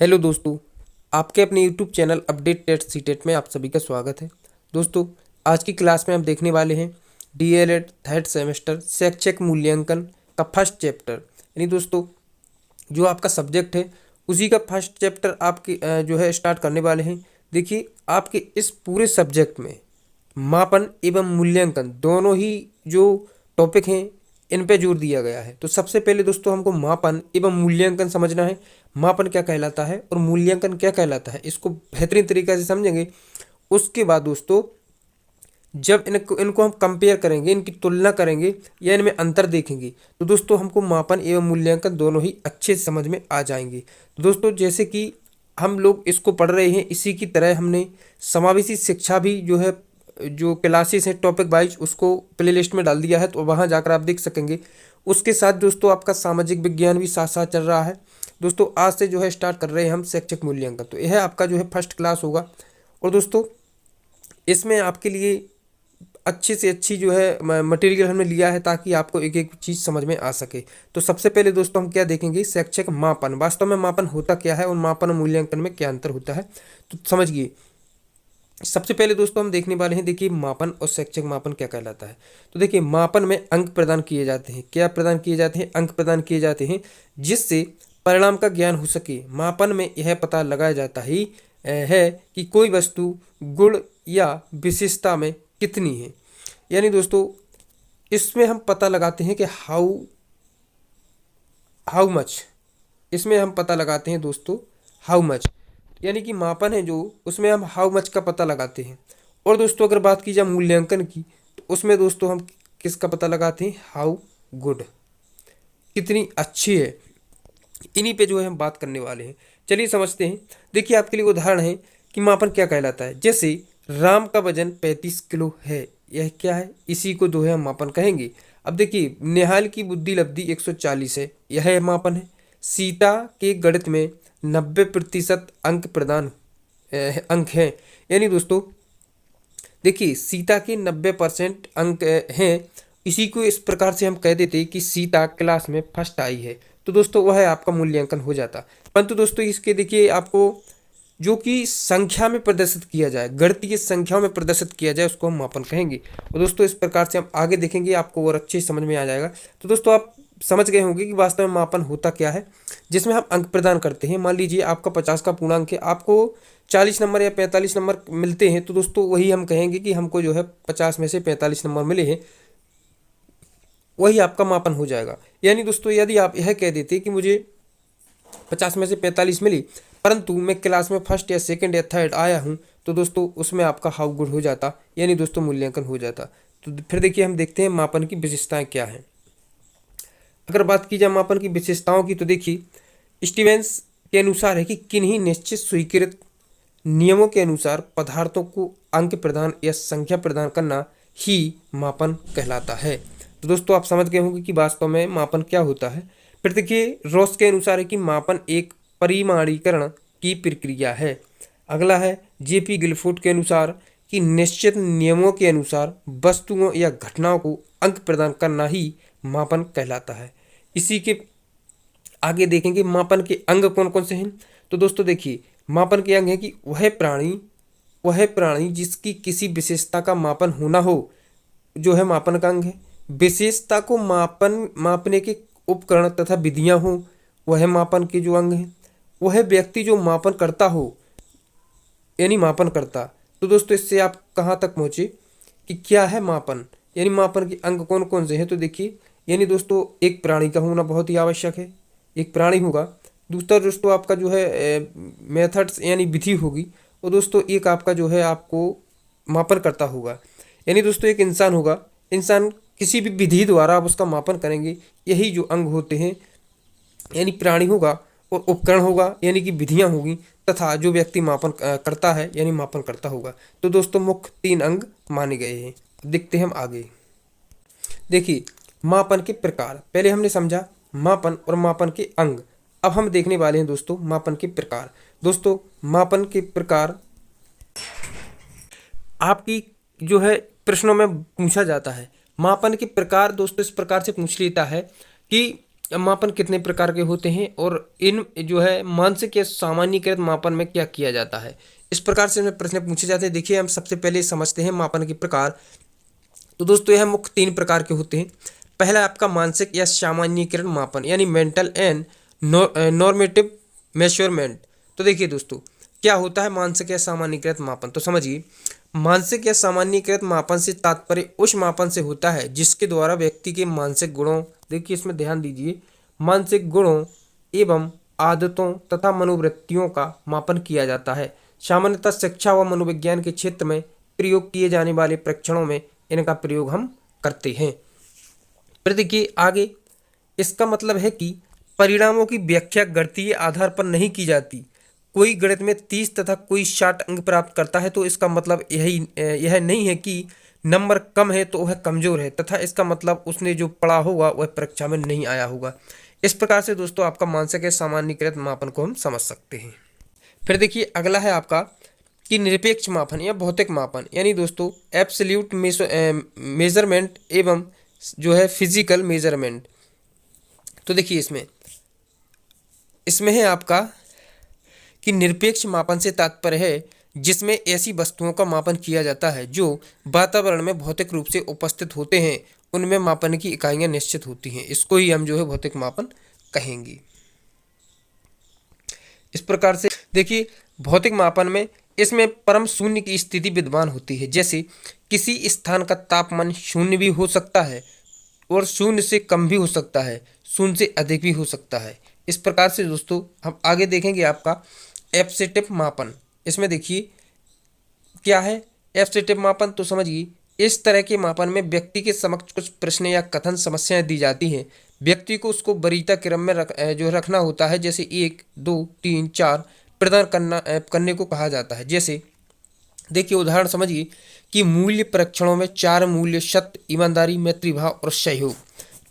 Hello दोस्तों, आपके अपने YouTube channel update TET C TET में आप सभी का स्वागत है। दोस्तों, आज की क्लास में हम देखने वाले हैं डीएलएड थर्ड सेमेस्टर शैक्षिक मूल्यांकन का फर्स्ट चैप्टर। यानी दोस्तों, जो आपका सब्जेक्ट है उसी का फर्स्ट चैप्टर आपके जो है स्टार्ट करने वाले हैं। देखिए, आपके इस पूरे सब्जेक्ट में मापन एवं मूल्यांकन दोनों ही जो टॉपिक हैं इन पे जोर दिया गया है। तो सबसे पहले दोस्तों हमको मापन एवं मूल्यांकन समझना है। मापन क्या कहलाता है और मूल्यांकन क्या कहलाता है, इसको बेहतरीन तरीके से समझेंगे। उसके बाद दोस्तों, जब इनको इनको हम कंपेयर करेंगे, इनकी तुलना करेंगे या इनमें अंतर देखेंगे, तो दोस्तों हमको मापन एवं मूल्यांकन दोनों ही अच्छे से समझ में आ जाएंगे। तो दोस्तों, जैसे कि हम लोग इसको पढ़ रहे हैं, इसी की तरह हमने समावेशी शिक्षा भी जो है, जो क्लासेस हैं टॉपिक वाइज, उसको प्लेलिस्ट में डाल दिया है, तो वहाँ जाकर आप देख सकेंगे। उसके साथ दोस्तों आपका सामाजिक विज्ञान भी साथ साथ चल रहा है। दोस्तों, आज से जो है स्टार्ट कर रहे हैं हम शैक्षिक मूल्यांकन, तो यह आपका जो है फर्स्ट क्लास होगा। और दोस्तों, इसमें आपके लिए अच्छी से अच्छी जो है मटेरियल हमने लिया है ताकि आपको एक एक चीज़ समझ में आ सके। तो सबसे पहले दोस्तों हम क्या देखेंगे, शैक्षिक मापन। वास्तव में मापन होता क्या है और मापन और मूल्यांकन में क्या अंतर होता है, तो समझिए। सबसे पहले दोस्तों हम देखने वाले हैं, देखिए मापन और शैक्षिक मापन क्या कहलाता है। तो देखिए, मापन में अंक प्रदान किए जाते हैं। क्या प्रदान किए जाते हैं? अंक प्रदान किए जाते हैं, जिससे परिणाम का ज्ञान हो सके। मापन में यह पता लगाया जाता ही है कि कोई वस्तु गुण या विशेषता में कितनी है। यानी दोस्तों, इसमें हम पता लगाते हैं कि हाउ हाउ मच, इसमें हम पता लगाते हैं दोस्तों हाउ मच। यानी कि मापन है जो, उसमें हम हाउ मच का पता लगाते हैं। और दोस्तों, अगर बात की जाए मूल्यांकन की, तो उसमें दोस्तों हम किसका पता लगाते हैं? हाउ गुड, कितनी अच्छी है। इन्हीं पे जो है हम बात करने वाले हैं। चलिए समझते हैं। देखिए, आपके लिए उदाहरण है कि मापन क्या कहलाता है। जैसे राम का वजन 35 किलो है, यह क्या है? इसी को जो है हम मापन कहेंगे। अब देखिए, निहाल की बुद्धि लब्धि 140 है, यह मापन है। सीता के गणित में 90% अंक प्रदान अंक हैं। यानी दोस्तों, देखिए, सीता के 90% अंक हैं। इसी को इस प्रकार से हम कह देते कि सीता क्लास में फर्स्ट आई है, तो दोस्तों वह आपका मूल्यांकन हो जाता। परंतु दोस्तों, इसके देखिए आपको जो कि संख्या में प्रदर्शित किया जाए, गणितीय संख्याओं में प्रदर्शित किया जाए, उसको हम मापन कहेंगे। और दोस्तों, इस प्रकार से हम आगे देखेंगे, आपको और अच्छे समझ में आ जाएगा। तो दोस्तों, आप समझ गए होंगे कि वास्तव में मापन होता क्या है, जिसमें हम अंक प्रदान करते हैं। मान लीजिए आपका 50 का पूर्णांक है, आपको 40 नंबर या 45 नंबर मिलते हैं, तो दोस्तों वही हम कहेंगे कि हमको जो है 50 में से 45 नंबर मिले हैं, वही आपका मापन हो जाएगा। यानी दोस्तों, यदि आप यह कह देते कि मुझे 50 में से 45 मिली, परंतु मैं क्लास में फर्स्ट या सेकंड या थर्ड आया हूँ, तो दोस्तों उसमें आपका हाउ गुड हो जाता, यानी दोस्तों मूल्यांकन हो जाता। तो फिर देखिए, हम देखते हैं मापन की विशेषताएं क्या हैं। अगर बात की जाए मापन की विशेषताओं की, तो देखिए स्टीवेंस के अनुसार है कि किन्हीं निश्चित स्वीकृत नियमों के अनुसार पदार्थों को अंक प्रदान या संख्या प्रदान करना ही मापन कहलाता है। तो दोस्तों, आप समझ गए होंगे कि वास्तव में मापन क्या होता है। फिर देखिए, रॉस के अनुसार है कि मापन एक परिमाणीकरण की प्रक्रिया है। अगला है जेपी गिलफोर्ड के अनुसार कि निश्चित नियमों के अनुसार वस्तुओं या घटनाओं को अंक प्रदान करना ही मापन कहलाता है। इसी के आगे देखेंगे मापन के अंग कौन कौन से हैं। तो दोस्तों देखिए, मापन के अंग है कि वह प्राणी जिसकी किसी विशेषता का मापन होना हो, जो है मापन का अंग है। विशेषता को मापने के उपकरण तथा विधियां हो, वह मापन के जो अंग है। वह व्यक्ति जो मापन करता हो, यानी मापन करता। तो दोस्तों, इससे आप कहाँ तक पहुँचे कि क्या है मापन, यानी मापन के अंग कौन कौन से हैं। तो देखिए, यानी दोस्तों एक प्राणी का होना बहुत ही आवश्यक है, एक प्राणी होगा। दूसरा दोस्तों आपका जो है मेथड्स यानी विधि होगी। और दोस्तों एक आपका जो है आपको मापन करता होगा, यानी दोस्तों एक इंसान होगा। इंसान किसी भी विधि द्वारा आप उसका मापन करेंगे, यही जो अंग होते हैं, यानी प्राणी होगा। और उपकरण होगा, यानी कि विधियां होगी, तथा जो व्यक्ति मापन करता है, यानी मापन करता होगा। तो दोस्तों मुख्य 3 अंग माने गए हैं। देखते हैं हम आगे। देखिए, मापन के प्रकार, पहले हमने समझा मापन और मापन के अंग। अब हम देखने वाले हैं दोस्तों मापन के प्रकार। दोस्तों, मापन के प्रकार आपकी जो है प्रश्नों में पूछा जाता है। मापन के प्रकार दोस्तों इस प्रकार से पूछ लेता है कि मापन कितने प्रकार के होते हैं और इन जो है मानसिक या सामान्यीकृत मापन में क्या किया जाता है, इस प्रकार से हमें प्रश्न पूछे जाते हैं। देखिए हम सबसे पहले समझते हैं मापन के प्रकार। तो दोस्तों यह मुख्य 3 प्रकार के होते हैं। पहला आपका मानसिक या सामान्यीकरण मापन यानी मेंटल एंड नॉर्मेटिव मेजरमेंट। तो देखिए दोस्तों क्या होता है मानसिक या सामान्यीकृत मापन, तो समझिए मानसिक या सामान्यीकृत मापन से तात्पर्य उस मापन से होता है जिसके द्वारा व्यक्ति के मानसिक गुणों, देखिए इसमें ध्यान दीजिए, मानसिक गुणों एवं आदतों तथा मनोवृत्तियों का मापन किया जाता है। सामान्यतः शिक्षा व मनोविज्ञान के क्षेत्र में प्रयोग किए जाने वाले परीक्षणों में इनका प्रयोग हम करते हैं। फिर देखिए आगे, इसका मतलब है कि परिणामों की व्याख्या गणितीय आधार पर नहीं की जाती। कोई गणित में 30 तथा कोई 60 अंक प्राप्त करता है तो इसका मतलब यह नहीं है कि नंबर कम है तो वह कमजोर है, तथा इसका मतलब उसने जो पढ़ा होगा वह परीक्षा में नहीं आया होगा। इस प्रकार से दोस्तों आपका मानसिक या सामान्यीकृत मापन को हम समझ सकते हैं। फिर देखिए अगला है आपका कि निरपेक्ष मापन या भौतिक मापन, यानी दोस्तों एब्सोल्यूट मेजरमेंट एवं जो है फिजिकल मेजरमेंट। तो देखिए इसमें है आपका कि निरपेक्ष मापन से तात्पर्य है जिसमें ऐसी वस्तुओं का मापन किया जाता है जो वातावरण में भौतिक रूप से उपस्थित होते हैं, उनमें मापन की इकाइयां निश्चित होती हैं। इसको ही हम जो है भौतिक मापन कहेंगे। इस प्रकार से देखिए भौतिक मापन में इसमें परम शून्य की स्थिति विद्यमान होती है। जैसे किसी स्थान का तापमान शून्य भी हो सकता है और शून्य से कम भी हो सकता है, शून्य से अधिक भी हो सकता है। इस प्रकार से दोस्तों हम आगे देखेंगे आपका एब्सोल्यूट मापन। इसमें देखिए क्या है एब्सोल्यूट मापन, तो समझिए इस तरह के मापन में व्यक्ति के समक्ष कुछ प्रश्न या कथन समस्याएं दी जाती हैं। व्यक्ति को उसको वरीयता क्रम में रखना होता है। जैसे 1, 2, 3, 4 प्रदान करने को कहा जाता है। जैसे देखिए उदाहरण समझिए कि मूल्य परीक्षणों में 4 मूल्य सत्य, ईमानदारी, मैत्रीभाव और सहयोग,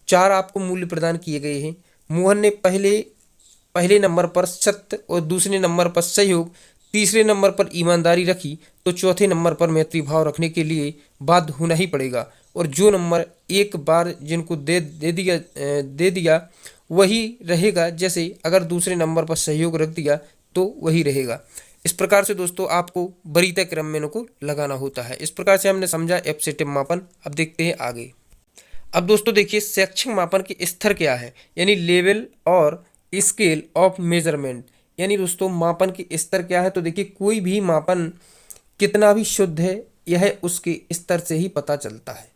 4 आपको मूल्य प्रदान किए गए हैं। मोहन ने पहले नंबर पर सत्य और दूसरे नंबर पर सहयोग, तीसरे नंबर पर ईमानदारी रखी तो चौथे नंबर पर मैत्रीभाव रखने के लिए बाध्य होना ही पड़ेगा। और जो नंबर एक बार जिनको दे दिया वही रहेगा। जैसे अगर दूसरे नंबर पर सहयोग रख दिया तो वही रहेगा। इस प्रकार से दोस्तों आपको वरीयता क्रम में इनको लगाना होता है। इस प्रकार से हमने समझा एब्सोल्यूट मापन। अब देखते हैं आगे। अब दोस्तों देखिए शैक्षिक मापन के स्तर क्या है, यानी लेवल और स्केल ऑफ मेजरमेंट, यानी दोस्तों मापन के स्तर क्या है। तो देखिए कोई भी मापन कितना भी शुद्ध है यह उसके स्तर से ही पता चलता है।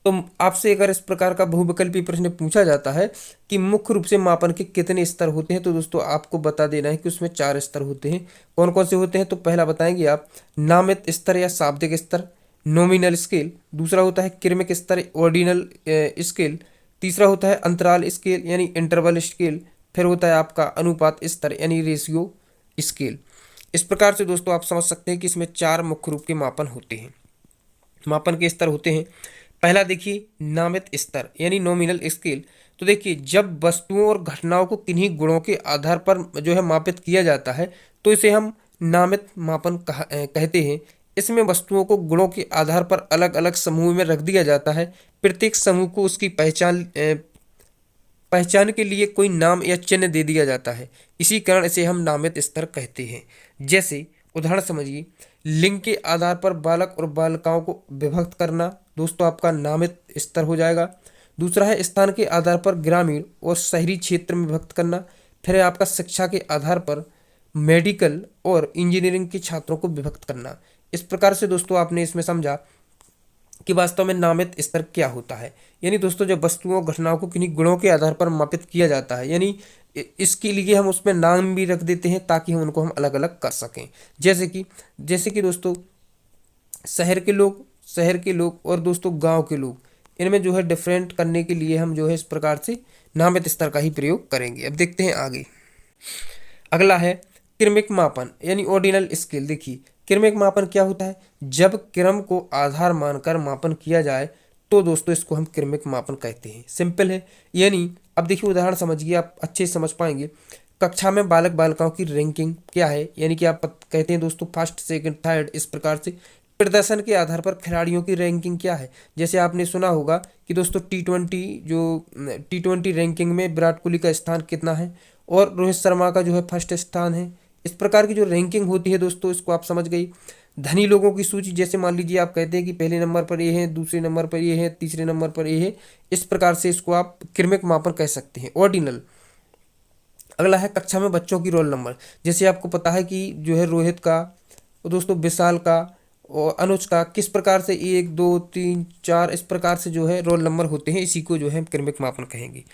तो आपसे अगर इस प्रकार का बहुविकल्पी प्रश्न पूछा जाता है कि मुख्य रूप से मापन के कितने स्तर होते हैं, तो दोस्तों आपको बता देना है कि उसमें 4 स्तर होते हैं। कौन कौन से होते हैं, तो पहला बताएंगे आप नामित स्तर या शाब्दिक स्तर, नॉमिनल स्केल। दूसरा होता है क्रमिक स्तर, ऑर्डिनल स्केल। तीसरा होता है अंतराल स्केल यानी इंटरवल स्केल। फिर होता है आपका अनुपात स्तर यानी रेशियो स्केल। इस प्रकार से दोस्तों आप समझ सकते हैं कि इसमें 4 मुख्य रूप के मापन होते हैं, मापन के स्तर होते हैं। पहला देखिए नामित स्तर यानी नॉमिनल स्केल। तो देखिए जब वस्तुओं और घटनाओं को किन्हीं गुणों के आधार पर जो है मापित किया जाता है तो इसे हम नामित मापन कहते हैं। इसमें वस्तुओं को गुणों के आधार पर अलग अलग समूह में रख दिया जाता है। प्रत्येक समूह को उसकी पहचान के लिए कोई नाम या चिन्ह दे दिया जाता है। इसी कारण इसे हम नामित स्तर कहते हैं। जैसे उदाहरण समझिए लिंग के आधार पर बालक और बालिकाओं को विभक्त करना, दोस्तों आपका नामित स्तर हो जाएगा। दूसरा है स्थान के आधार पर ग्रामीण और शहरी क्षेत्र में विभक्त करना। फिर है आपका शिक्षा के आधार पर मेडिकल और इंजीनियरिंग के छात्रों को विभक्त करना। इस प्रकार से दोस्तों आपने इसमें समझा कि वास्तव में नामित स्तर क्या होता है। यानी दोस्तों जब वस्तुओं घटनाओं को किन्हीं गुणों के आधार पर मापित किया जाता है, यानी इसके लिए हम उसमें नाम भी रख देते हैं ताकि हम उनको अलग अलग कर सकें। जैसे कि दोस्तों शहर के लोग और दोस्तों गांव के लोग, इनमें जो है डिफरेंट करने के लिए हम जो है इस प्रकार से नामित स्तर का ही प्रयोग करेंगे। अब देखते हैं आगे। अगला है क्रमिक मापन यानी ऑर्डिनल स्केल। देखिए क्रमिक मापन क्या होता है, जब क्रम को आधार मानकर मापन किया जाए तो दोस्तों इसको हम क्रमिक मापन कहते हैं। सिंपल है। यानी अब देखिए उदाहरण समझिए, आप अच्छे से समझ पाएंगे। कक्षा में बालक बालिकाओं की रैंकिंग क्या है, यानी कि आप कहते हैं दोस्तों फर्स्ट सेकंड थर्ड, इस प्रकार से प्रदर्शन के आधार पर खिलाड़ियों की रैंकिंग क्या है। जैसे आपने सुना होगा कि दोस्तों टी20 रैंकिंग में विराट कोहली का स्थान कितना है और रोहित शर्मा का जो है फर्स्ट स्थान है। इस प्रकार की जो रैंकिंग होती है दोस्तों, इसको आप समझ गई। धनी लोगों की सूची, जैसे मान लीजिए आप कहते हैं कि पहले नंबर पर ये है, दूसरे नंबर पर ये है, तीसरे नंबर पर ये है, इस प्रकार से इसको आप क्रमिक मापन कह सकते हैं, ऑर्डिनल। अगला है कक्षा में बच्चों की रोल नंबर। जैसे आपको पता है कि जो है रोहित का और दोस्तों विशाल का और अनुज का किस प्रकार से 1 2 3 4 इस प्रकार से जो है रोल नंबर होते हैं, इसी को जो है क्रमिक मापन कहेंगे।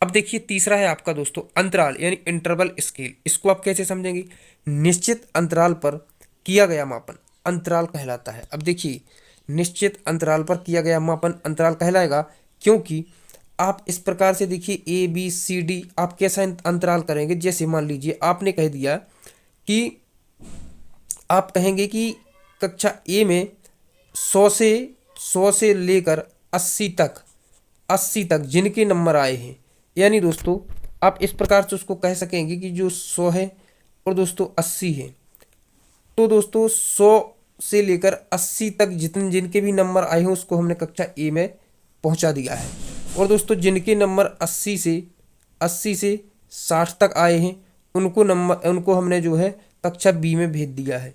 अब देखिए तीसरा है आपका दोस्तों अंतराल यानी इंटरवल स्केल। इसको आप कैसे समझेंगे? निश्चित अंतराल पर किया गया मापन अंतराल कहलाता है। अब देखिए निश्चित अंतराल पर किया गया मापन अंतराल कहलाएगा, क्योंकि आप इस प्रकार से देखिए ABCD आप कैसा अंतराल करेंगे। जैसे मान लीजिए आपने कह दिया कि आप कहेंगे कि कक्षा ए में 100 से लेकर 80 तक जिनके नंबर आए हैं, यानी दोस्तों आप इस प्रकार से उसको कह सकेंगे कि जो 100 है और दोस्तों 80 है, तो दोस्तों 100 से लेकर 80 तक जितने जिनके भी नंबर आए हैं उसको हमने कक्षा ए में पहुंचा दिया है। और दोस्तों जिनके नंबर 80 से 60 तक आए हैं उनको हमने जो है कक्षा बी में भेज दिया है।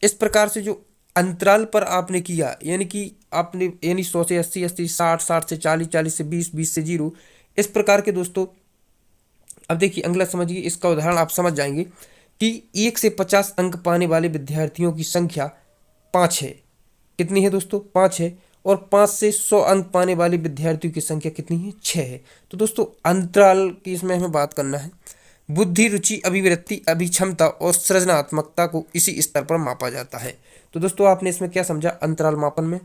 इस प्रकार से जो अंतराल पर आपने किया, यानी कि आपने 100 से 80, 80 60 से 40, 40 से 20, 20 से 0, इस प्रकार के दोस्तों। अब देखिए अगला समझिए, इसका उदाहरण आप समझ जाएंगे कि 1 से 50 अंक पाने वाले विद्यार्थियों की संख्या 5 है। कितनी है दोस्तों? 5 है। और 5 से 100 अंक पाने वाले विद्यार्थियों की संख्या कितनी है? 6 है। तो दोस्तों अंतराल की इसमें हमें बात करना है। बुद्धि, रुचि, अभिवृत्ति, अभिक्षमता और सृजनात्मकता को इसी स्तर पर मापा जाता है। तो दोस्तों आपने इसमें क्या समझा? अंतराल मापन में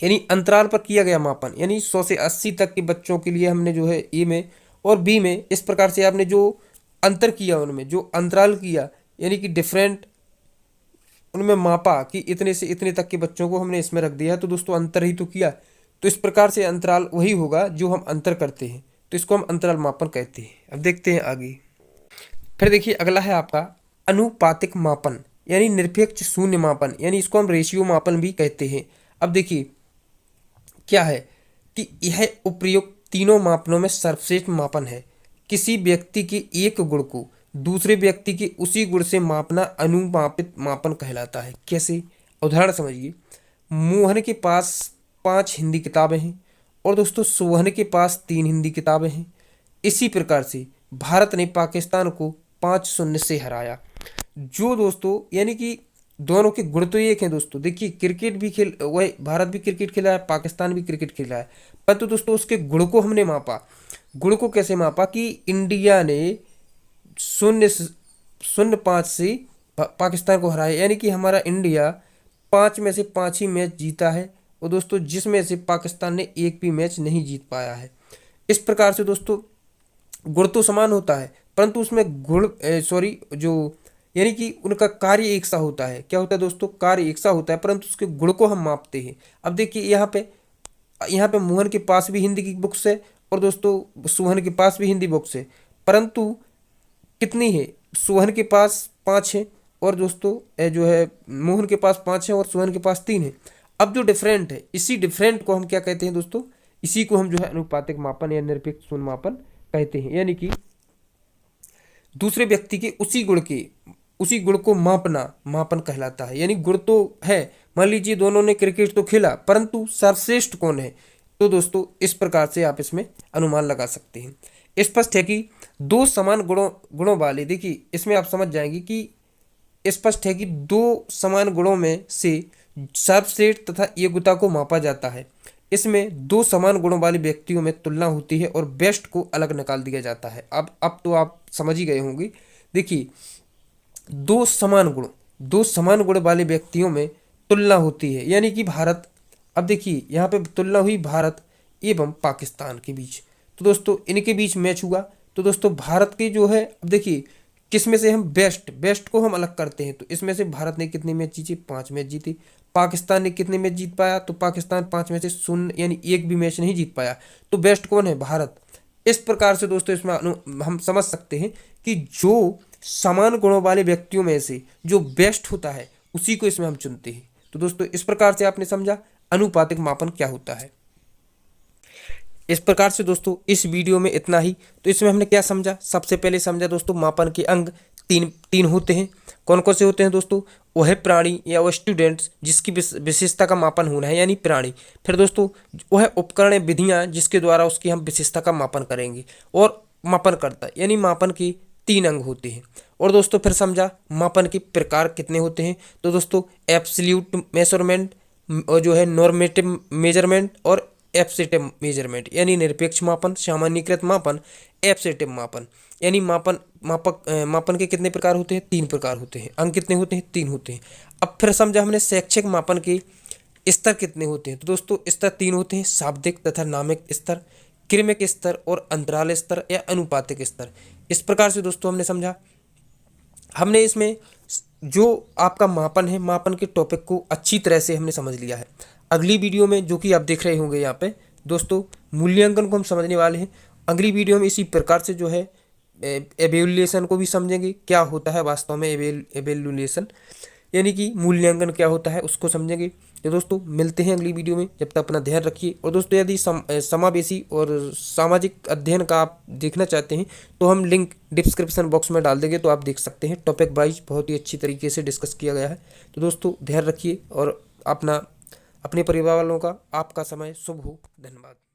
यानी अंतराल पर किया गया मापन, यानी 100 से 80 तक के बच्चों के लिए हमने जो है ए में और बी में इस प्रकार से आपने जो अंतर किया, उनमें जो अंतराल किया, यानी कि डिफरेंट उनमें मापा कि इतने से इतने तक के बच्चों को हमने इसमें रख दिया, तो दोस्तों अंतर ही तो किया। तो इस प्रकार से अंतराल वही होगा जो हम अंतर करते हैं, तो इसको हम अंतराल मापन कहते हैं। अब देखते हैं आगे। फिर देखिए अगला है आपका अनुपातिक मापन यानी निरपेक्ष शून्य मापन, यानी इसको हम रेशियो मापन भी कहते हैं। अब देखिए क्या है कि यह उपयुक्त तीनों मापनों में सर्वश्रेष्ठ मापन है। किसी व्यक्ति के एक गुण को दूसरे व्यक्ति के उसी गुण से मापना अनुपातिक मापन कहलाता है। कैसे? उदाहरण समझिए। मोहन के पास 5 हिंदी किताबें हैं और दोस्तों सोहन के पास 3 हिंदी किताबें हैं। इसी प्रकार से भारत ने पाकिस्तान को 5-0 से हराया। जो दोस्तों यानी कि दोनों के गुण तो एक हैं दोस्तों। देखिए क्रिकेट भी खेल वही, भारत भी क्रिकेट खेला है, पाकिस्तान भी क्रिकेट खेला है, परंतु दोस्तों उसके गुण को हमने मापा। गुण को कैसे मापा कि इंडिया ने 0-5 से पाकिस्तान को हराया, यानी कि हमारा इंडिया 5 में से 5 ही मैच जीता है और दोस्तों जिसमें से पाकिस्तान ने एक भी मैच नहीं जीत पाया है। इस प्रकार से दोस्तों गुण तो समान होता है, परंतु उसमें जो यानी कि उनका कार्य एक सा होता है। क्या होता है दोस्तों? कार्य एक सा होता है, परंतु उसके गुण को हम मापते हैं। अब देखिए यहाँ पे मोहन के पास भी हिंदी की बुक्स है और दोस्तों सोहन के पास भी हिंदी बुक्स है, परंतु कितनी है? सोहन के पास 5 है और दोस्तों जो है मोहन के पास 5 है और सोहन के पास 3 है। अब जो डिफरेंट है, इसी डिफरेंट को हम क्या कहते हैं दोस्तों? इसी को हम जो है अनुपातिक मापन या निरपेक्ष शून्य मापन कहते हैं। यानी कि दूसरे व्यक्ति के उसी गुण को मापन कहलाता है। यानी गुण तो है, मान लीजिए दोनों ने क्रिकेट तो खेला, परंतु सर्वश्रेष्ठ कौन है? तो दोस्तों इस प्रकार से आप इसमें अनुमान लगा सकते हैं। स्पष्ट है कि दो समान गुणों वाले, देखिए इसमें आप समझ जाएंगे कि स्पष्ट है कि 2 समान गुणों में से सर्वश्रेष्ठ तथा योग्यता को मापा जाता है। इसमें 2 समान गुणों वाले व्यक्तियों में तुलना होती है और बेस्ट को अलग निकाल दिया जाता है। अब तो आप समझ ही गए होंगे। देखिए 2 समान गुण वाले व्यक्तियों में तुलना होती है, यानी कि भारत, अब देखिए यहाँ पे तुलना हुई भारत एवं पाकिस्तान के बीच। तो दोस्तों इनके बीच मैच हुआ, तो दोस्तों भारत के जो है, अब देखिए किस में से हम बेस्ट को हम अलग करते हैं, तो इसमें से भारत ने कितने मैच जीते? 5 मैच जीते। पाकिस्तान ने कितने मैच जीत पाया? तो पाकिस्तान 5 में से 0 यानी एक भी मैच नहीं जीत पाया। तो बेस्ट कौन है? भारत। इस प्रकार से दोस्तों इसमें हम समझ सकते हैं कि जो समान गुणों वाले व्यक्तियों में से जो बेस्ट होता है उसी को इसमें हम चुनते हैं। तो दोस्तों इस प्रकार से आपने समझा अनुपातिक मापन क्या होता है। इस प्रकार से दोस्तों इस वीडियो में इतना ही। तो इसमें हमने क्या समझा, सबसे पहले समझा दोस्तों मापन के अंग तीन तीन होते हैं। कौन कौन से होते हैं दोस्तों, वो है प्राणी या वो स्टूडेंट्स जिसकी विशेषता का मापन होना है यानी प्राणी। फिर दोस्तों वो है उपकरण विधियां जिसके द्वारा उसकी हम विशेषता का मापन करेंगे। और मापनकर्ता यानी मापन के तीन अंग होते हैं। और दोस्तों फिर समझा मापन के प्रकार कितने होते हैं। तो दोस्तों एब्सोल्यूट मेजरमेंट और जो है नॉर्मेटिव मेजरमेंट और एब्सेटिव मेजरमेंट यानी निरपेक्ष मापन, सामान्यीकृत मापन, एब्सेटिव मापन। यानी मापन के कितने प्रकार होते हैं, तीन प्रकार होते हैं। अंग कितने होते हैं, तीन होते हैं। अब फिर समझा हमने शैक्षिक मापन के स्तर कितने होते हैं। तो दोस्तों स्तर तीन होते हैं, शाब्दिक तथा नामिक स्तर, क्रमिक स्तर और अंतराल स्तर या अनुपातिक स्तर। इस प्रकार से दोस्तों हमने समझा, हमने इसमें जो आपका मापन है, मापन के टॉपिक को अच्छी तरह से हमने समझ लिया है। अगली वीडियो में जो कि आप देख रहे होंगे यहाँ पे दोस्तों, मूल्यांकन को हम समझने वाले हैं। अगली वीडियो में इसी प्रकार से जो है एवेल्युएशन को भी समझेंगे, क्या होता है वास्तव में एवेल्युएशन यानी कि मूल्यांकन क्या होता है उसको समझेंगे। तो दोस्तों मिलते हैं अगली वीडियो में, जब तक अपना ध्यान रखिए। और दोस्तों यदि समावेशी और सामाजिक अध्ययन का आप देखना चाहते हैं तो हम लिंक डिस्क्रिप्शन बॉक्स में डाल देंगे, तो आप देख सकते हैं। टॉपिक वाइज बहुत ही अच्छी तरीके से डिस्कस किया गया है। तो दोस्तों ध्यान रखिए और अपने परिवार वालों का आपका समय शुभ हो। धन्यवाद।